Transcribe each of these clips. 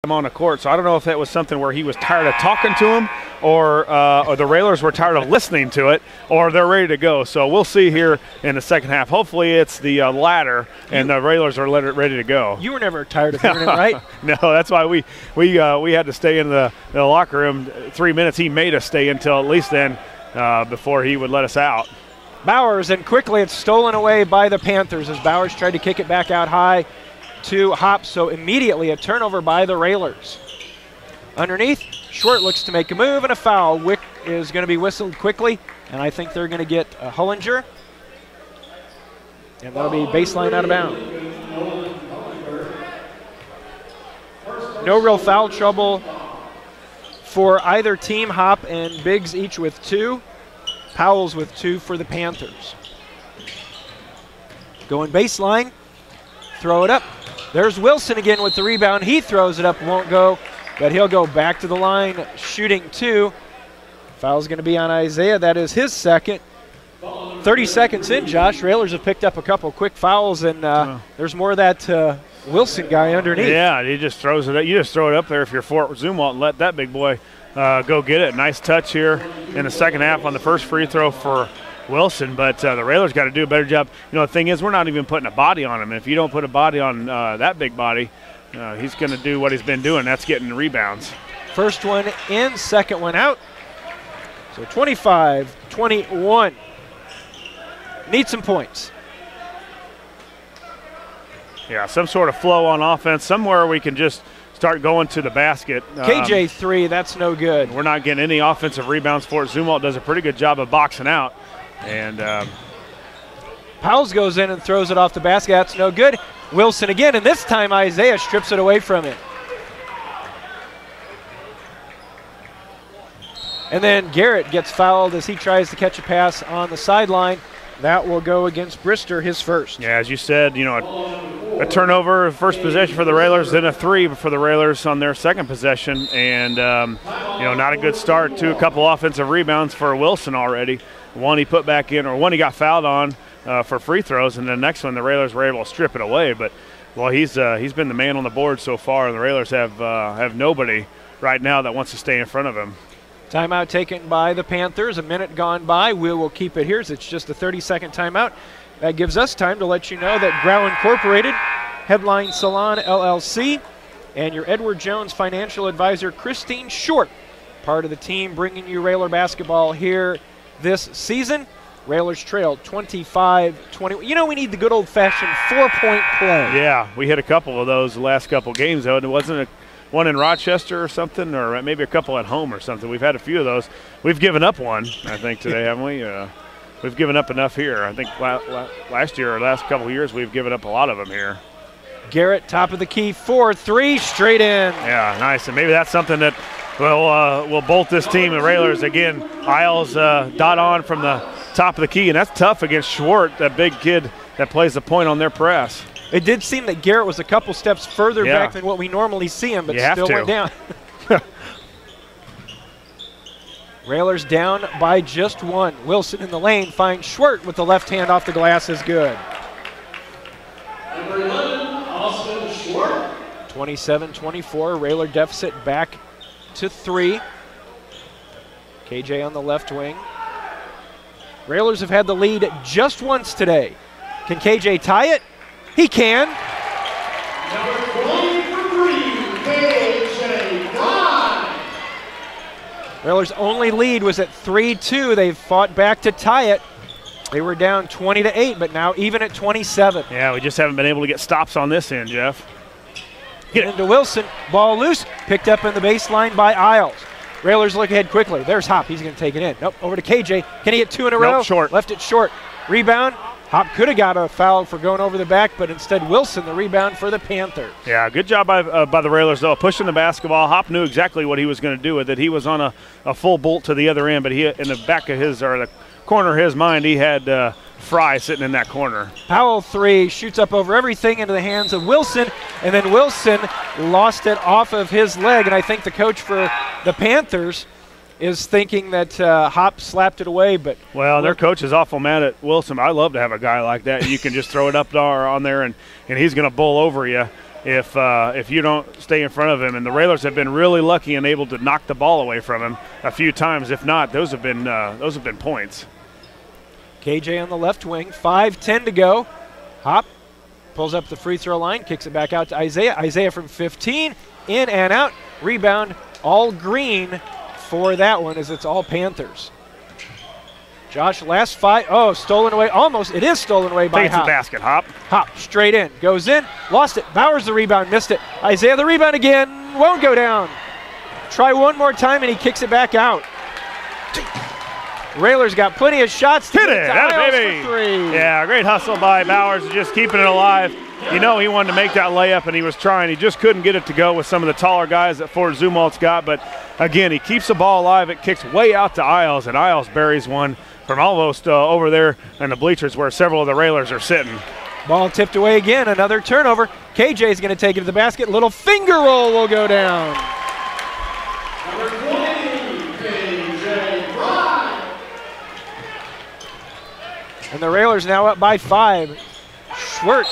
him on the court. So I don't know if that was something where he was tired of talking to him, or the Railers were tired of listening to it, or they're ready to go. So we'll see here in the second half. Hopefully it's the latter, and the Railers are ready to go. You were never tired of hearing it, right? No, that's why we had to stay in the locker room 3 minutes. He made us stay until at least then before he would let us out. Bowers, and quickly it's stolen away by the Panthers as Bowers tried to kick it back out high to Hop. So immediately a turnover by the Railers. Underneath, Short looks to make a move, and a foul. Wick is going to be whistled quickly, and I think they're going to get Hullinger. And that'll be baseline out of bounds. No real foul trouble for either team. Hop and Biggs each with 2. Powell's with 2 for the Panthers. Going baseline, throw it up. There's Wilson again with the rebound. He throws it up, won't go, but he'll go back to the line, shooting 2. Foul's going to be on Isaiah. That is his second. 30 seconds in, Josh. Railers have picked up a couple quick fouls, and there's more of that Wilson guy underneath. Yeah, he just throws it up. You just throw it up there if you're Fort Zumwalt and let that big boy go get it. Nice touch here in the second half on the first free throw for Wilson, but the Railers got to do a better job. You know, the thing is, we're not even putting a body on him. If you don't put a body on that big body, he's going to do what he's been doing. That's getting rebounds. First one in, second one out. So 25-21. Need some points. Yeah, some sort of flow on offense, somewhere we can just start going to the basket. KJ 3, that's no good. We're not getting any offensive rebounds for it. Zumwalt does a pretty good job of boxing out. And Powles goes in and throws it off the basket. That's no good. Wilson again, and this time Isaiah strips it away from him. And then Garrett gets fouled as he tries to catch a pass on the sideline. That will go against Brister, his first. Yeah, as you said, you know, a turnover, first possession for the Railers, then a 3 for the Railers on their second possession. And, you know, not a good start to a couple offensive rebounds for Wilson already. One he put back in, or one he got fouled on for free throws, and the next one the Railers were able to strip it away. But, well, he's been the man on the board so far, and the Railers have nobody right now that wants to stay in front of him. Timeout taken by the Panthers. A minute gone by. We will keep it here. It's just a 30-second timeout. That gives us time to let you know that Grau Incorporated, Headline Salon LLC, and your Edward Jones financial advisor, Christine Short, part of the team bringing you Railer basketball here this season. Railers trail 25-20. You know, we need the good old-fashioned 4-point play. Yeah, we hit a couple of those the last couple games, though. It wasn't one in Rochester or something, or maybe a couple at home or something. We've had a few of those. We've given up one, I think, today, haven't we? We've given up enough here. I think last year or last couple of years we've given up a lot of them here. Garrett, top of the key, 4-3, straight in. Yeah, nice. And maybe that's something that will bolt this team. The Railers, again, Isles dot on from the top of the key, and that's tough against Schwartz, that big kid that plays the point on their press. It did seem that Garrett was a couple steps further back than what we normally see him, but still went down. Railers down by just 1. Wilson in the lane finds Schwartz with the left hand off the glass is good. Number 11, Austin Schwartz. 27-24, Railer deficit back to 3. KJ on the left wing. Railers have had the lead just once today. Can KJ tie it? He can. Number 20 for 3, KJ 9. Railers' only lead was at 3-2. They've fought back to tie it. They were down 20-8, but now even at 27. Yeah, we just haven't been able to get stops on this end, Jeff. Get into Wilson. Ball loose. Picked up in the baseline by Isles. Railers look ahead quickly. There's Hop. He's going to take it in. Nope. Over to KJ. Can he get 2 in a row? Nope, short. Left it short. Rebound. Hop could have got a foul for going over the back, but instead Wilson the rebound for the Panthers. Yeah, good job by the Railers, though, pushing the basketball. Hop knew exactly what he was going to do with it. He was on a full bolt to the other end, but he in the back of his, or the corner of his mind, he had Fry sitting in that corner. Powell 3, shoots up over everything into the hands of Wilson, and then Wilson lost it off of his leg, and I think the coach for the Panthers is thinking that Hop slapped it away. But well, their coach is awful mad at Wilson. I'd love to have a guy like that. You can just throw it up on there, and he's going to bowl over you. if you don't stay in front of him. And the Railers have been really lucky and able to knock the ball away from him a few times. If not, those have been points. KJ on the left wing, 5:10 to go. Hop pulls up the free throw line, kicks it back out to Isaiah. Isaiah from 15, in and out. Rebound, all green for that one, as it's all Panthers. Josh, last 5. Oh, stolen away. Almost. It is stolen away by Takes Hop. the basket, Hop. Hop straight in. Goes in. Lost it. Bowers the rebound. Missed it. Isaiah the rebound again. Won't go down. Try one more time, and he kicks it back out. Railers got plenty of shots to Hit get it. to That Isles baby. for 3. Yeah, great hustle by Bowers, just keeping it alive. You know he wanted to make that layup, and he was trying. He just couldn't get it to go with some of the taller guys that Fort Zumwalt's got. But, again, he keeps the ball alive. It kicks way out to Isles, and Isles buries one from almost over there in the bleachers where several of the Railers are sitting. Ball tipped away again. Another turnover. KJ's going to take it to the basket. Little finger roll will go down. Number 20, KJ Pride. And the Railers now up by 5. Schwert.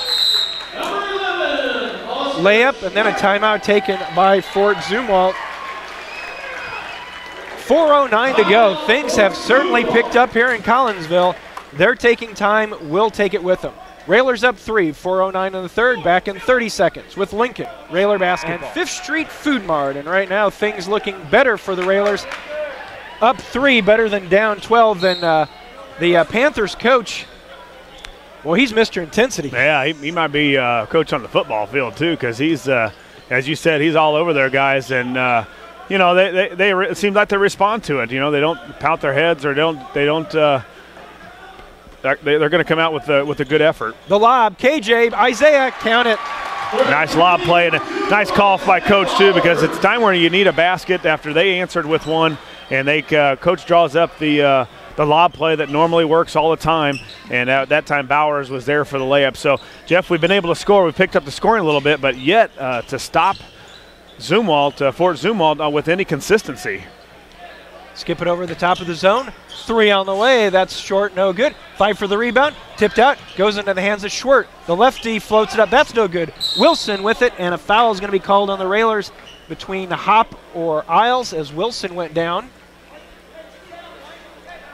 Number 11, Austin. Layup, and then a timeout taken by Fort Zumwalt. 4:09 to go. Things have certainly picked up here in Collinsville. They're taking time. We'll take it with them. Railers up 3, 4:09 in the third, back in 30 seconds with Lincoln, Railer basketball. And 5th Street Food Mart, and right now things looking better for the Railers. Up 3, better than down 12. And the Panthers coach, well, he's Mr. Intensity. Yeah, he might be coach on the football field too, because he's, as you said, he's all over there, guys. And, you know, it seems like they respond to it. You know, they don't pout their heads or they're going to come out with a good effort. The lob, KJ, Isaiah, count it. Nice lob play and a nice call by Coach too, because it's time where you need a basket after they answered with one, and Coach draws up the lob play that normally works all the time, and at that time Bowers was there for the layup. So Jeff, we've been able to score. We've picked up the scoring a little bit, but yet to stop Zumwalt, Fort Zumwalt with any consistency. Skip it over the top of the zone. 3 on the way. That's short, no good. 5 for the rebound. Tipped out. Goes into the hands of Schwert. The lefty floats it up. That's no good. Wilson with it, and a foul is going to be called on the Railers between Hop or Isles as Wilson went down.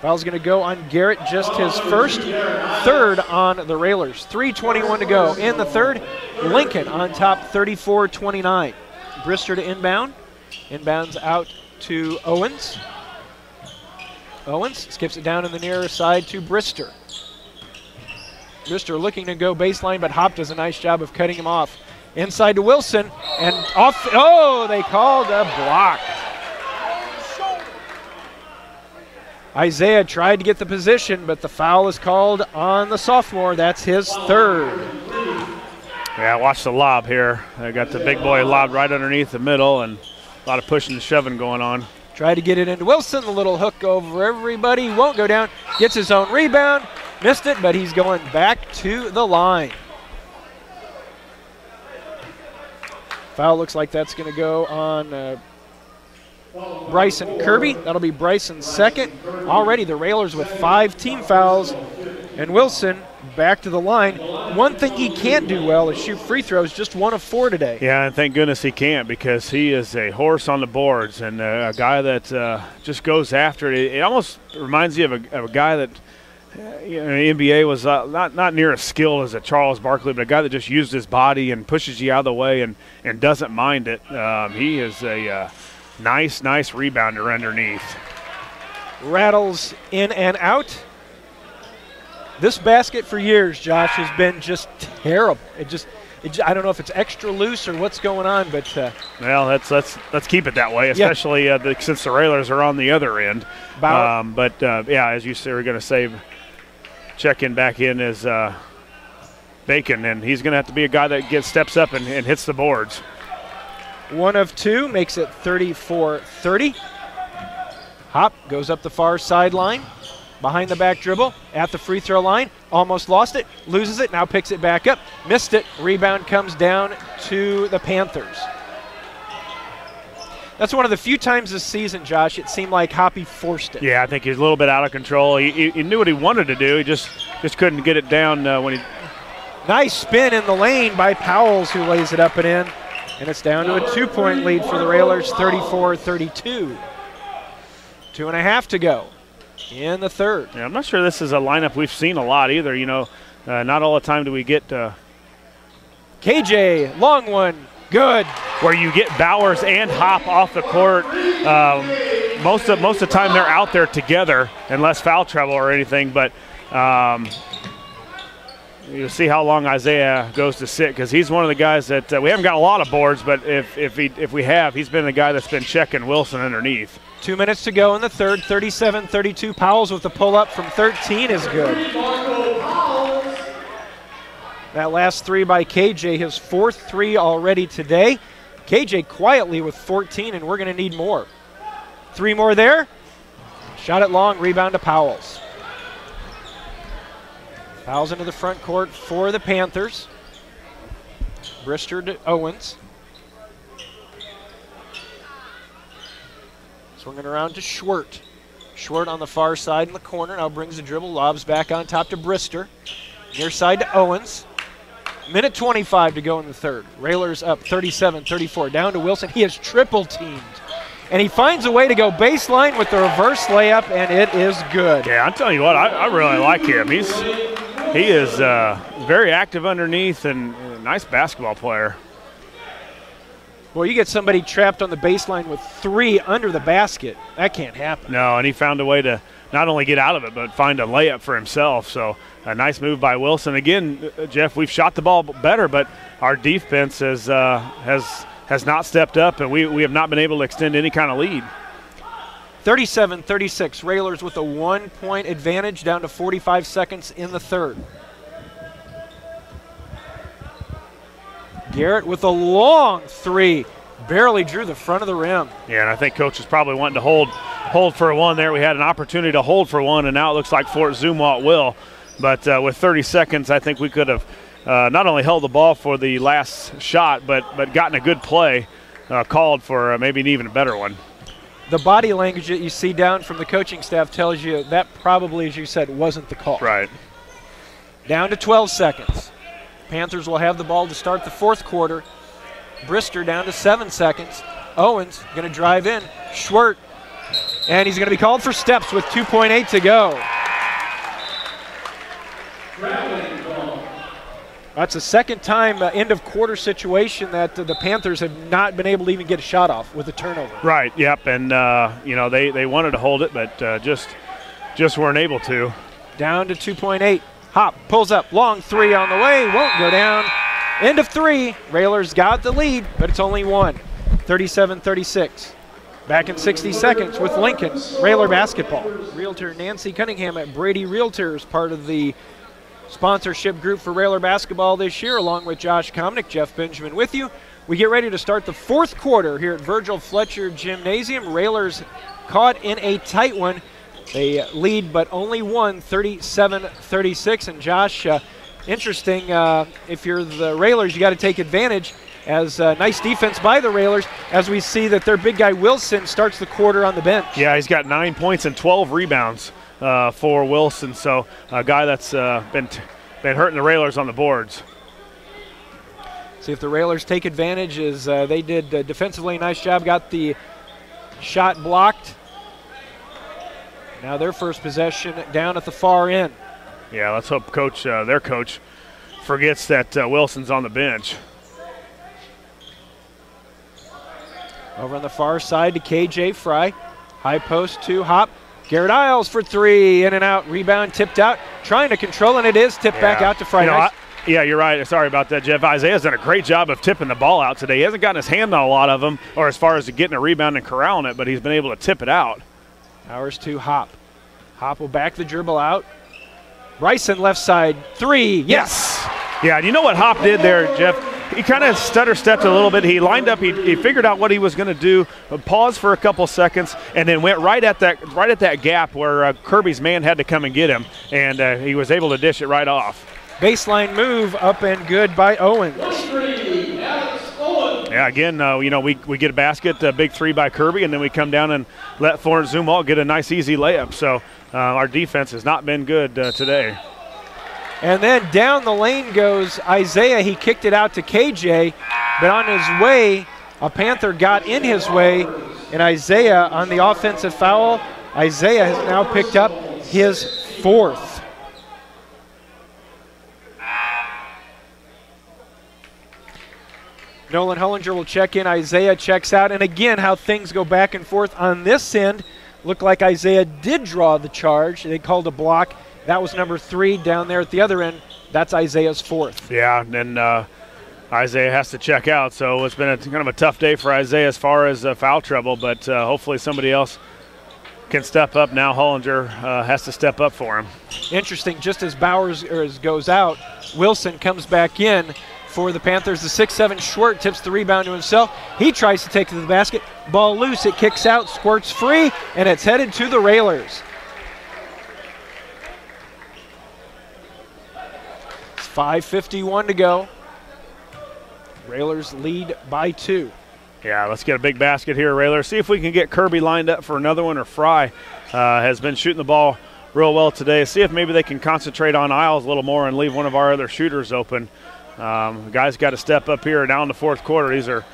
Foul's going to go on Garrett, just his first. Third on the Railers. 3:21 to go in the third. Lincoln on top, 34-29. Brister to inbound. Inbounds out to Owens. Owens skips it down in the near side to Brister. Brister looking to go baseline, but Hop does a nice job of cutting him off. Inside to Wilson, and off. Oh, they called a block. Isaiah tried to get the position, but the foul is called on the sophomore. That's his third. Yeah, watch the lob here. They got the big boy lobbed right underneath the middle, and a lot of pushing and shoving going on. Tried to get it into Wilson. The little hook over everybody. Won't go down. Gets his own rebound. Missed it, but he's going back to the line. Foul looks like that's going to go on Bryson Kirby. That'll be Bryson's second. Already the Railers with 5 team fouls. And Wilson back to the line. One thing he can't do well is shoot free throws, just 1 of 4 today. Yeah, and thank goodness he can't, because he is a horse on the boards and a guy that just goes after it. It almost reminds you of a guy that, you know, NBA was not near as skilled as a Charles Barkley, but a guy that just used his body and pushes you out of the way and doesn't mind it. He is a nice rebounder underneath. Rattles in and out. This basket for years, Josh, has been just terrible. I don't know if it's extra loose or what's going on, but well, let's keep it that way, especially since the Railers are on the other end. Yeah, as you say, we're going to save. Check-in back in is Bacon, and he's going to have to be a guy that steps up and hits the boards. 1 of 2 makes it 34-30. Hop goes up the far sideline. Behind the back dribble, at the free throw line, almost lost it, loses it, now picks it back up, missed it, rebound comes down to the Panthers. That's one of the few times this season, Josh, it seemed like Hoppy forced it. Yeah, I think he's a little bit out of control. He knew what he wanted to do, he just couldn't get it down when he Nice spin in the lane by Powles, who lays it up and in. And it's down to a 2-point lead for the Railers, 34-32. 2.5 to go in the third. Yeah, I'm not sure this is a lineup we've seen a lot either. You know, not all the time do we get KJ, long one, good. where you get Bowers and Hop off the court. Most of the time they're out there together, unless foul trouble or anything. But you'll see how long Isaiah goes to sit, because he's one of the guys that we haven't got a lot of boards, but if we have, he's been the guy that's been checking Wilson underneath. 2 minutes to go in the third, 37-32. Powles with the pull-up from 13 is good. That last three by KJ, his fourth three already today. KJ quietly with 14, and we're going to need more. 3 more there. Shot it long, rebound to Powles. Fouls into the front court for the Panthers. Brister to Owens. Swinging around to Schwert. Schwert on the far side in the corner. Now brings the dribble, lobs back on top to Brister. Near side to Owens. Minute 25 to go in the third. Railers up 37-34. Down to Wilson. He is triple teamed. And he finds a way to go baseline with the reverse layup, and it is good. Yeah, I'm telling you what, I really like him. He is very active underneath and a nice basketball player. Well, you get somebody trapped on the baseline with 3 under the basket. That can't happen. No, and he found a way to not only get out of it, but find a layup for himself. So a nice move by Wilson. Again, Jeff, we've shot the ball better, but our defense has not stepped up, and we have not been able to extend any kind of lead. 37-36. Railers with a 1-point advantage, down to 45 seconds in the third. Garrett with a long 3. Barely drew the front of the rim. Yeah, and I think Coach is probably wanting to hold for one there. We had an opportunity to hold for one, and now it looks like Fort Zumwalt will. But with 30 seconds, I think we could have not only held the ball for the last shot, but gotten a good play called for maybe an even better one. The body language that you see down from the coaching staff tells you that probably, as you said, wasn't the call. Right. Down to 12 seconds. Panthers will have the ball to start the fourth quarter. Brister down to 7 seconds. Owens going to drive in. Schwert. And he's going to be called for steps with 2.8 to go. That's the second time end of quarter situation that the Panthers have not been able to even get a shot off with a turnover. Right, yep, and they wanted to hold it, but just weren't able to. Down to 2.8. Hop pulls up, long 3 on the way, won't go down. End of 3. Railers got the lead, but it's only 1. 37-36. Back in 60 seconds with Lincoln, Railer basketball. Realtor Nancy Cunningham at Brady Realtors, part of the sponsorship group for Railer basketball this year, along with Josh Komnick, Jeff Benjamin with you. We get ready to start the fourth quarter here at Virgil Fletcher Gymnasium. Railers caught in a tight one. They lead, but only 1, 37-36. And Josh, interesting, if you're the Railers, you got to take advantage. As nice defense by the Railers, as we see that their big guy Wilson starts the quarter on the bench. Yeah, he's got 9 points and 12 rebounds for Wilson. So a guy that's been hurting the Railers on the boards. See if the Railers take advantage, as they did defensively. Nice job, got the shot blocked. Now their first possession down at the far end. Yeah, let's hope their coach forgets that Wilson's on the bench. Over on the far side to KJ Fry. High post to Hop. Garrett Isles for 3, in and out. Rebound tipped out. Trying to control, and it is tipped back out to Fry. Nice. Yeah, you're right. Sorry about that, Jeff. Isaiah's done a great job of tipping the ball out today. He hasn't gotten his hand on a lot of them, or as far as getting a rebound and corralling it, but he's been able to tip it out. Powers to Hop. Hop will back the dribble out. Bryson left side, 3, yes! Yeah, and you know what Hop did there, Jeff? He kind of stutter-stepped a little bit. He lined up. He figured out what he was going to do. Paused for a couple seconds, and then went right at that gap where Kirby's man had to come and get him, and he was able to dish it right off. Baseline move up and good by Owens. Yeah, again, we get a basket, a big 3 by Kirby, and then we come down and let Fort Zumwalt get a nice, easy layup. So our defense has not been good today. And then down the lane goes Isaiah. He kicked it out to KJ, but on his way, a Panther got in his way, and Isaiah on the offensive foul. Isaiah has now picked up his 4th. Nolan Hollinger will check in. Isaiah checks out. And again, how things go back and forth on this end. Looked like Isaiah did draw the charge. They called a block. That was number 3 down there at the other end. That's Isaiah's 4th. Yeah, and Isaiah has to check out. So it's been kind of a tough day for Isaiah as far as foul trouble, but hopefully somebody else can step up now. Hollinger has to step up for him. Interesting, just as Bowers goes out, Wilson comes back in for the Panthers. The 6'7" Schwert tips the rebound to himself. He tries to take it to the basket. Ball loose, it kicks out, squirts free, and it's headed to the Railers. It's 5:51 to go. Railers lead by 2. Yeah, let's get a big basket here, Railers. See if we can get Kirby lined up for another one, or Fry has been shooting the ball real well today. See if maybe they can concentrate on Isles a little more and leave one of our other shooters open. Guys got to step up here now in the 4th quarter. These are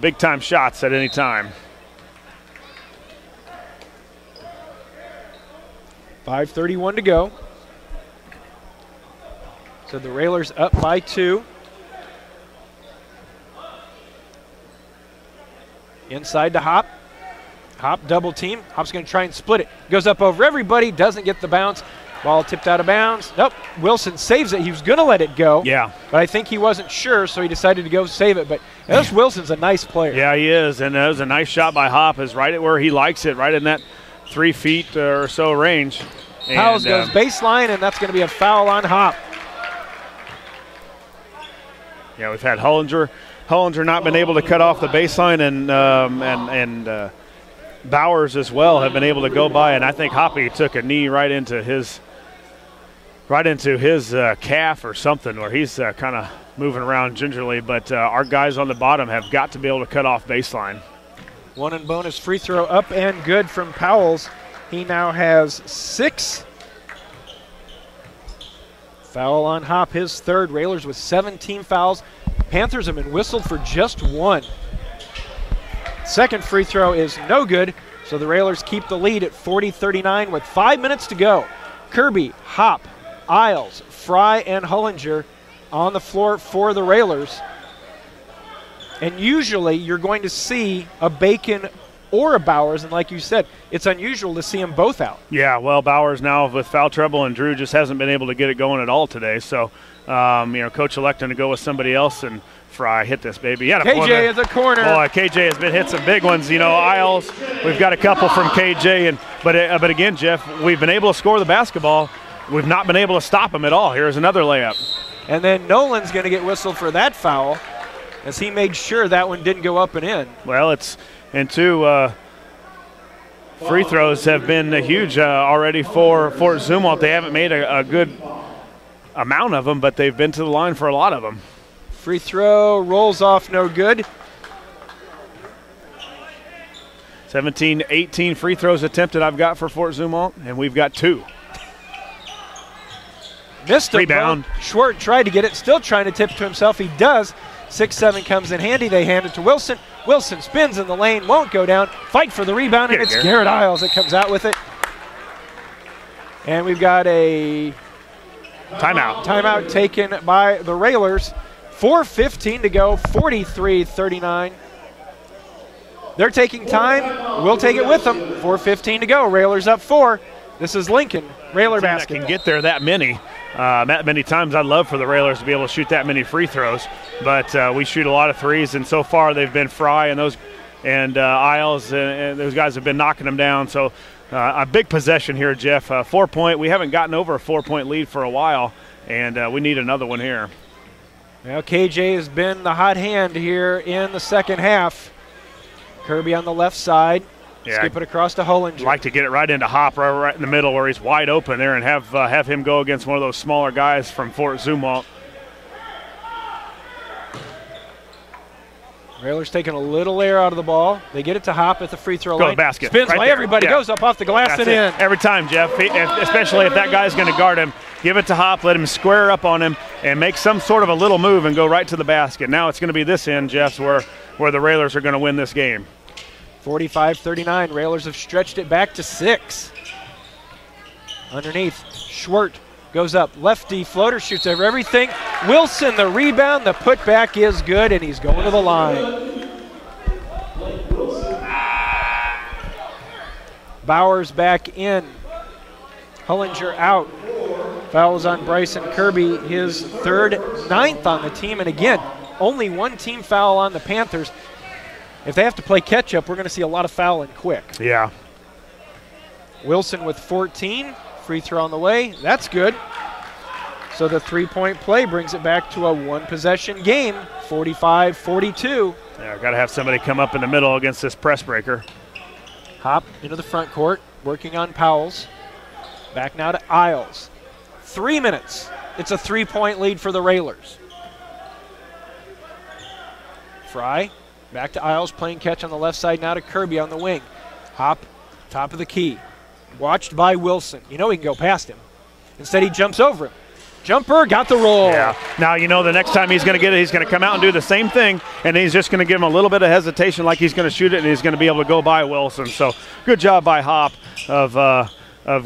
big-time shots at any time. 5:31 to go. So the Railers up by 2. Inside to Hop. Hop double team. Hop's going to try and split it. Goes up over everybody. Doesn't get the bounce. Ball tipped out of bounds. Nope. Wilson saves it. He was going to let it go. Yeah. But I think he wasn't sure, so he decided to go save it. But this Wilson's a nice player. Yeah, he is. And that was a nice shot by Hop. Is right at where he likes it, right in that 3 feet or so range. Howes goes baseline, and that's going to be a foul on Hop. Yeah, we've had Hollinger not been able to cut off the baseline, and Bowers as well have been able to go by, and I think Hoppy took a knee right into his calf or something, where he's kind of moving around gingerly. But our guys on the bottom have got to be able to cut off baseline. 1 and bonus free throw up and good from Powell's. He now has 6. Foul on Hop, his 3rd. Railers with 17 fouls. Panthers have been whistled for just 1. Second free throw is no good, so the Railers keep the lead at 40-39 with 5 minutes to go. Kirby, Hop, Isles, Fry, and Hollinger on the floor for the Railers. And usually you're going to see a Bacon or a Bowers, and like you said, it's unusual to see them both out. Yeah, well, Bowers now with foul trouble, and Drew just hasn't been able to get it going at all today. So, Coach electing to go with somebody else, and Fry hit this baby. KJ is a corner. Boy, KJ has been hit some big ones. Isles, we've got a couple from KJ, but again, Jeff, we've been able to score the basketball. We've not been able to stop him at all. Here's another layup. And then Nolan's going to get whistled for that foul, as he made sure that one didn't go up and in. Well, and 2 free throws have been huge already for Fort Zumwalt. They haven't made a good amount of them, but they've been to the line for a lot of them. Free throw rolls off, no good. 18 free throws attempted I've got for Fort Zumwalt, and we've got 2. Missed a rebound. Schwert tried to get it, still trying to tip to himself. He does. 6-7 comes in handy. They hand it to Wilson. Wilson spins in the lane, won't go down. Fight for the rebound, and it's Garrett Isles that comes out with it. And we've got a timeout taken by the Railers. 4:15 to go, 43-39. They're taking time. We'll take it with them. 4:15 to go. Railers up 4. This is Lincoln. Railer basketball. Can get there that many times. I'd love for the Railers to be able to shoot that many free throws, but we shoot a lot of threes, and so far they've been Fry and Isles, and those guys have been knocking them down. So a big possession here, Jeff. 4-point. We haven't gotten over a 4-point lead for a while, and we need another one here. Well, KJ has been the hot hand here in the second half. Kirby on the left side. Yeah, skip it across to Hollinger. Like to get it right into Hop, right in the middle where he's wide open there, and have him go against one of those smaller guys from Fort Zumwalt. Railers taking a little air out of the ball. They get it to Hop at the free throw line. Go basket. Spins right by there. everybody. Yeah. Goes up off the glass That's and in. Every time, Jeff, especially if that guy's going to guard him, give it to Hop, let him square up on him, and make some sort of a little move and go right to the basket. Now it's going to be this end, Jeff, where the Railers are going to win this game. 45-39. Railers have stretched it back to 6. Underneath, Schwert goes up. Lefty floater, shoots over everything. Wilson, the rebound. The putback is good, and he's going to the line. Bowers back in. Hullinger out. Fouls on Bryson Kirby, his third, 9th on the team. And again, only one team foul on the Panthers. If they have to play catch-up, we're going to see a lot of fouling quick. Yeah. Wilson with 14. Free throw on the way. That's good. So the three-point play brings it back to a one-possession game, 45-42. Yeah, got to have somebody come up in the middle against this press breaker. Hop into the front court, working on Powell's. Back now to Isles. 3 minutes. It's a three-point lead for the Railers. Fry, back to Isles, playing catch on the left side now to Kirby on the wing. Hop, top of the key. Watched by Wilson. You know he can go past him. Instead, he jumps over him. Jumper, got the roll. Yeah. Now, you know, the next time he's going to get it, he's going to come out and do the same thing, and he's just going to give him a little bit of hesitation like he's going to shoot it, and he's going to be able to go by Wilson. So good job by Hop of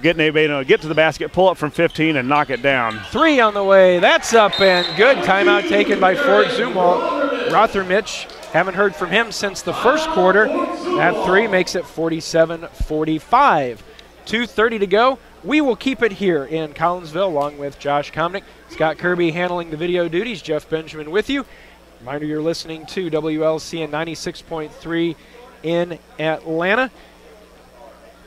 getting able to get to the basket, pull it from 15, and knock it down. 3 on the way. That's up and good. Timeout taken by Fort Zumwalt. Rothermich, haven't heard from him since the first quarter. That 3 makes it 47-45. 2:30 to go. We will keep it here in Collinsville along with Josh Komnick, Scott Kirby handling the video duties, Jeff Benjamin with you. Reminder, you're listening to WLCN 96.3 in Atlanta.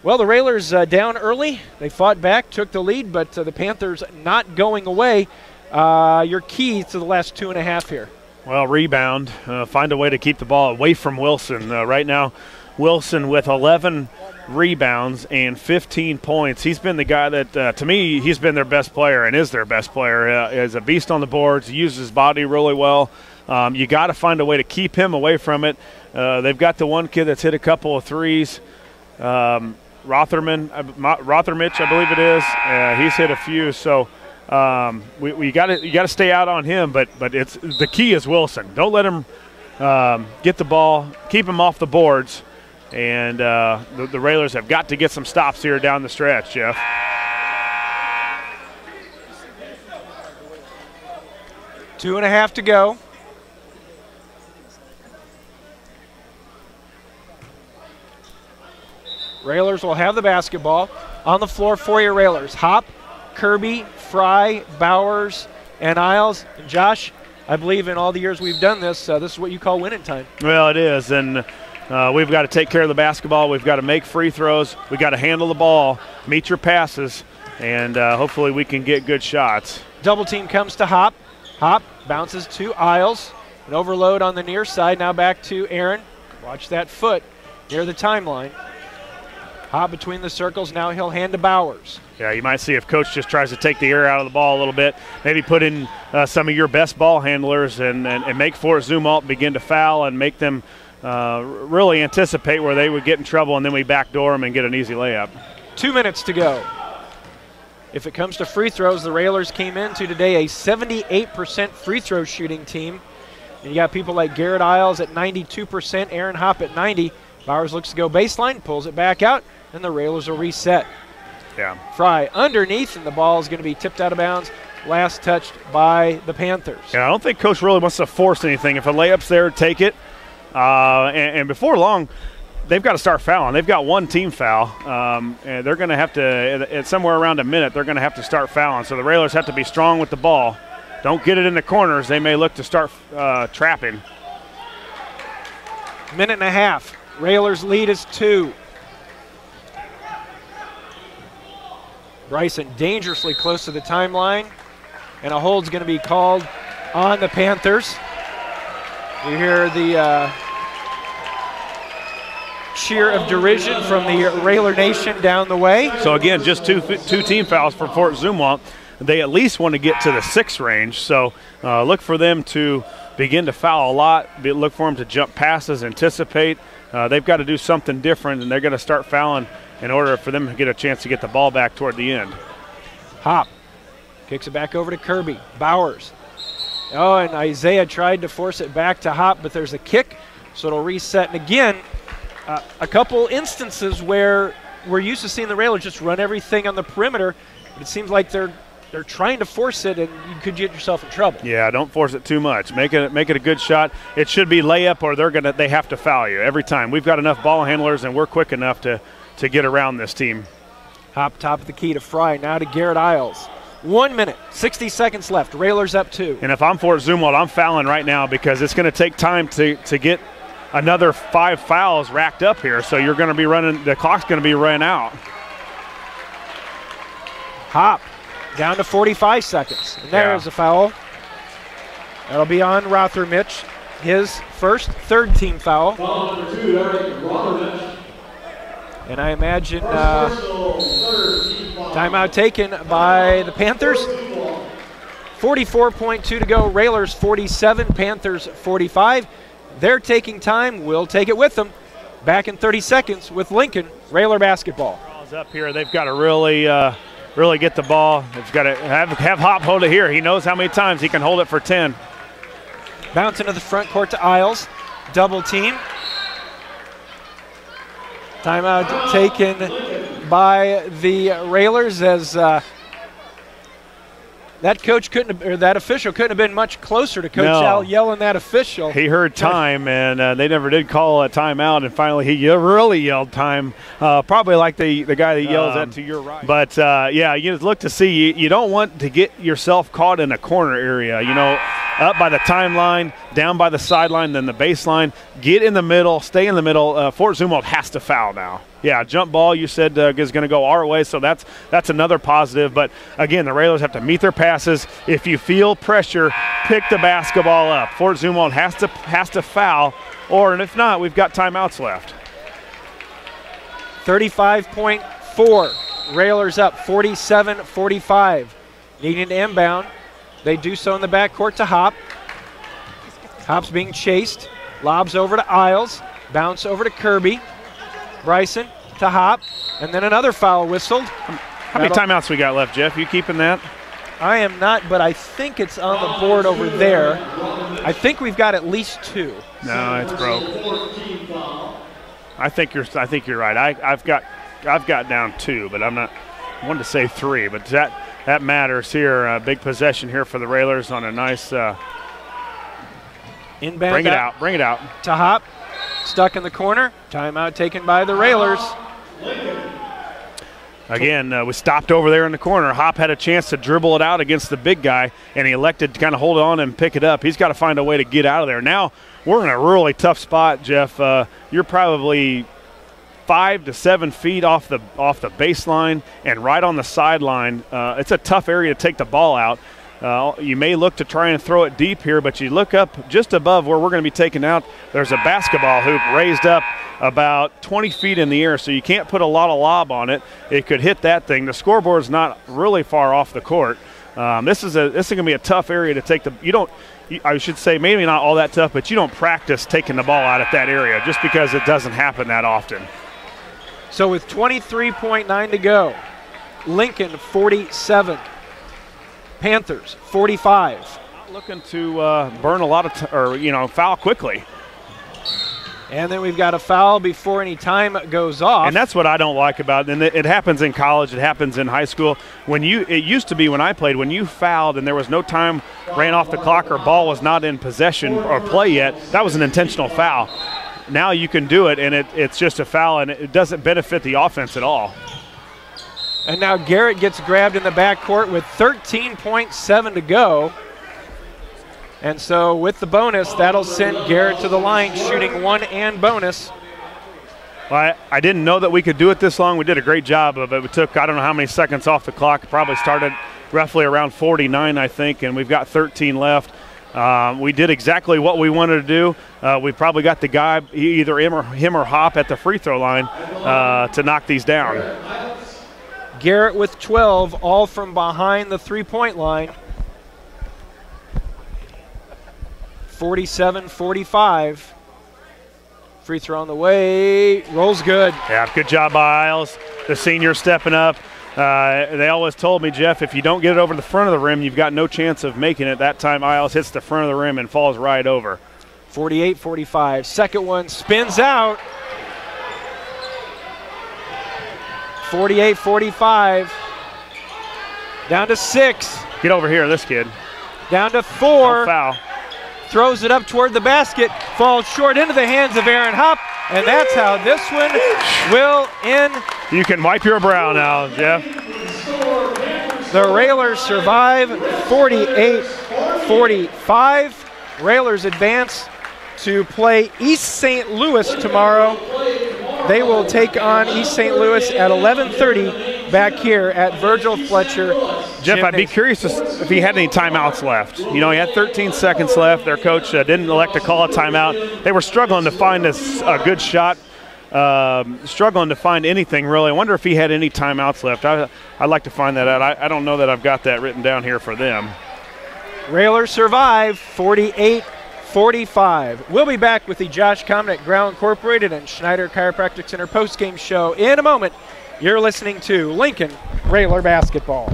Well, the Railers down early. They fought back, took the lead, but the Panthers not going away. Your key to the last 2.5 here. Well, rebound. Find a way to keep the ball away from Wilson. Right now, Wilson with 11 rebounds and 15 points. He's been the guy that, to me, he's been their best player and is their best player. Is a beast on the boards, uses his body really well. You got to find a way to keep him away from it. They've got the one kid that's hit a couple of threes. Rothermich, I believe it is. He's hit a few. So you got to stay out on him. But it's the key is Wilson. Don't let him get the ball, keep him off the boards. And the Railers have got to get some stops here down the stretch, Jeff. Two and a half to go. Railers will have the basketball. On the floor for your Railers. Hop, Kirby, Fry, Bowers, and Isles. And Josh, I believe in all the years we've done this, this is what you call winning time. Well, it is. And we've got to take care of the basketball. We've got to make free throws. We've got to handle the ball, meet your passes, and hopefully we can get good shots. Double team comes to Hop. Hop bounces to Isles. An overload on the near side. Now back to Aaron. Watch that foot near the timeline. Hop between the circles. Now he'll hand to Bowers. Yeah, you might see if Coach just tries to take the air out of the ball a little bit, maybe put in some of your best ball handlers and make Fort Zumwalt begin to foul and make them really anticipate where they would get in trouble, and then we backdoor them and get an easy layup. 2 minutes to go. If it comes to free throws, the Railers came into today a 78% free throw shooting team. And you got people like Garrett Isles at 92%, Aaron Hop at 90%. Bowers looks to go baseline, pulls it back out, and the Railers will reset. Yeah. Fry underneath, and the ball is going to be tipped out of bounds. Last touched by the Panthers. Yeah, I don't think Coach really wants to force anything. If a layup's there, take it. And before long, they've got to start fouling. They've got one team foul, and they're going to have to, at somewhere around a minute, they're going to have to start fouling. So the Railers have to be strong with the ball. Don't get it in the corners. They may look to start trapping. Minute and a half. Railers lead is 2. Bryson dangerously close to the timeline, and a hold's going to be called on the Panthers. You hear the cheer of derision from the Railer Nation down the way. So again, just two team fouls for Fort Zumwalt. They at least want to get to the 6 range, so look for them to begin to foul a lot. Look for them to jump passes, anticipate. They've got to do something different, and they're going to start fouling in order for them to get a chance to get the ball back toward the end. Hop kicks it back over to Kirby. Bowers. Oh, and Isaiah tried to force it back to Hop, but there's a kick, so it'll reset. And again, a couple instances where we're used to seeing the Railers just run everything on the perimeter, but it seems like they're trying to force it, and you could get yourself in trouble. Yeah, don't force it too much. Make it a good shot. It should be layup, or they have to foul you every time. We've got enough ball handlers, and we're quick enough to get around this team. Hop top of the key to Fry, now to Garrett Isles. 1 minute, 60 seconds left. Railers up 2. And if I'm Fort Zumwalt, I'm fouling right now because it's going to take time to get another 5 fouls racked up here. So you're going to be running, the clock's going to be running out. Hop down to 45 seconds. And there's a foul. That'll be on Rothermich. His first, third team foul. Foul number 2, Eric Rothermich. And I imagine timeout taken by the Panthers. 44.2 to go. Railers 47, Panthers 45. They're taking time. We'll take it with them. Back in 30 seconds with Lincoln, Railer basketball. Up here, they've got to really get the ball. They've got to have Hop hold it here. He knows how many times he can hold it for 10. Bounce into the front court to Isles. Double team. Timeout taken by the Railers as that official couldn't have been much closer to Coach Al yelling that official. He heard time, and they never did call a timeout, and finally he really yelled time, probably like the guy that yells that to your right. But, yeah, you look to see. You don't want to get yourself caught in a corner area, up by the timeline, down by the sideline, then the baseline. Get in the middle, stay in the middle. Fort Zumwalt has to foul now. Yeah, jump ball you said is going to go our way, so that's another positive. But, again, the Railers have to meet their passes. If you feel pressure, pick the basketball up. Fort Zumwalt has to foul, and if not, we've got timeouts left. 35.4. Railers up 47-45. Needing to inbound. They do so in the backcourt to Hop. Hop's being chased. Lobs over to Isles. Bounce over to Kirby. Bryson to Hop. And then another foul whistled. How many timeouts we got left, Jeff? You keeping that? I am not, but I think it's on the board over there. I think we've got at least 2. No, it's broke. I think you're right. I've got down 2, but I wanted to say 3, but that matters here. Big possession here for the Railers on a nice inbound. Bring it out. To Hop, stuck in the corner. Timeout taken by the Railers. Again, we stopped over there in the corner. Hop had a chance to dribble it out against the big guy, and he elected to kind of hold on and pick it up. He's got to find a way to get out of there. Now we're in a really tough spot, Jeff. You're probably 5 to 7 feet off the baseline and right on the sideline. It's a tough area to take the ball out. You may look to try and throw it deep here, but you look up just above where we're going to be taken out. There's a basketball hoop raised up about 20 feet in the air, so you can't put a lot of lob on it. It could hit that thing. The scoreboard's not really far off the court. This is going to be a tough area to take I should say maybe not all that tough, but you don't practice taking the ball out at that area just because it doesn't happen that often. So with 23.9 to go, Lincoln 47, Panthers 45. Not looking to burn a lot of foul quickly. And then we've got a foul before any time goes off. And that's what I don't like about it. And it happens in college. It happens in high school. It used to be when I played, when you fouled and there was no time ran off the clock or ball was not in possession or play yet, that was an intentional foul. Now you can do it, and it's just a foul, and it doesn't benefit the offense at all. And now Garrett gets grabbed in the backcourt with 13.7 to go. And so with the bonus, that'll send Garrett to the line, shooting 1 and bonus. Well, I didn't know that we could do it this long. We did a great job of it. We took, I don't know how many seconds off the clock. It probably started roughly around 49, I think, and we've got 13 left. We did exactly what we wanted to do. We probably got the guy, either him or Hop, at the free throw line to knock these down. Garrett with 12, all from behind the three-point line. 47-45. Free throw on the way, rolls good. Yeah, good job by Isles, the senior stepping up. They always told me, Jeff, if you don't get it over the front of the rim, you've got no chance of making it. That time Isles hits the front of the rim and falls right over. 48-45. Second one spins out. 48-45. Down to 6. Get over here, this kid. Down to 4. No foul. Throws it up toward the basket. Falls short into the hands of Aaron Hupp. And that's how this one will end. You can wipe your brow now, Jeff. The Railers survive 48-45. Railers advance to play East St. Louis tomorrow. They will take on East St. Louis at 11:30 back here at Virgil Fletcher. Jeff, I'd be curious if he had any timeouts left. You know, he had 13 seconds left. Their coach didn't elect to call a timeout. They were struggling to find a good shot, struggling to find anything really. I wonder if he had any timeouts left. I'd like to find that out. I don't know that I've got that written down here for them. Railers survive 48-45. We'll be back with the Josh Komnick Growl Incorporated and Schneider Chiropractic Center postgame show in a moment. You're listening to Lincoln Railer Basketball.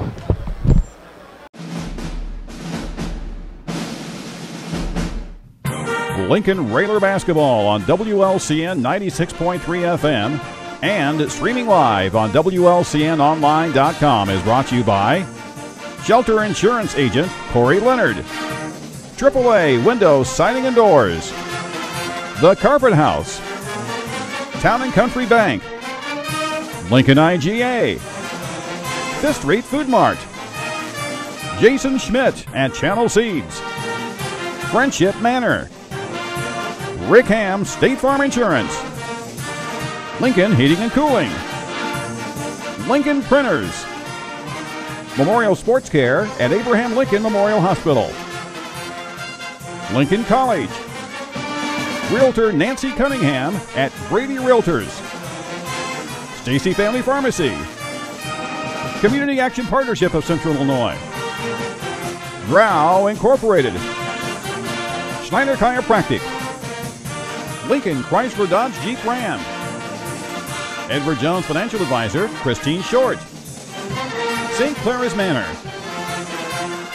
Lincoln Railer Basketball on WLCN 96.3 FM and streaming live on WLCNonline.com is brought to you by Shelter Insurance Agent Corey Leonard, AAA Windows, Siding and Doors, The Carpet House, Town and Country Bank, Lincoln IGA, Fifth Street Food Mart, Jason Schmidt at Channel Seeds, Friendship Manor, Rick Ham State Farm Insurance, Lincoln Heating and Cooling, Lincoln Printers, Memorial Sports Care at Abraham Lincoln Memorial Hospital, Lincoln College, Realtor Nancy Cunningham at Brady Realtors, Stacy Family Pharmacy, Community Action Partnership of Central Illinois, Growl Incorporated, Schneider Chiropractic, Lincoln Chrysler Dodge Jeep Ram, Edward Jones Financial Advisor Christine Short, St. Clara's Manor,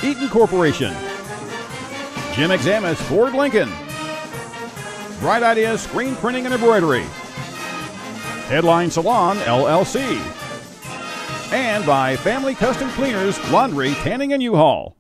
Eaton Corporation, Jim Examus Ford Lincoln, Bright Ideas Screen Printing and Embroidery, Headline Salon LLC, and by Family Custom Cleaners Laundry, Tanning and U-Haul.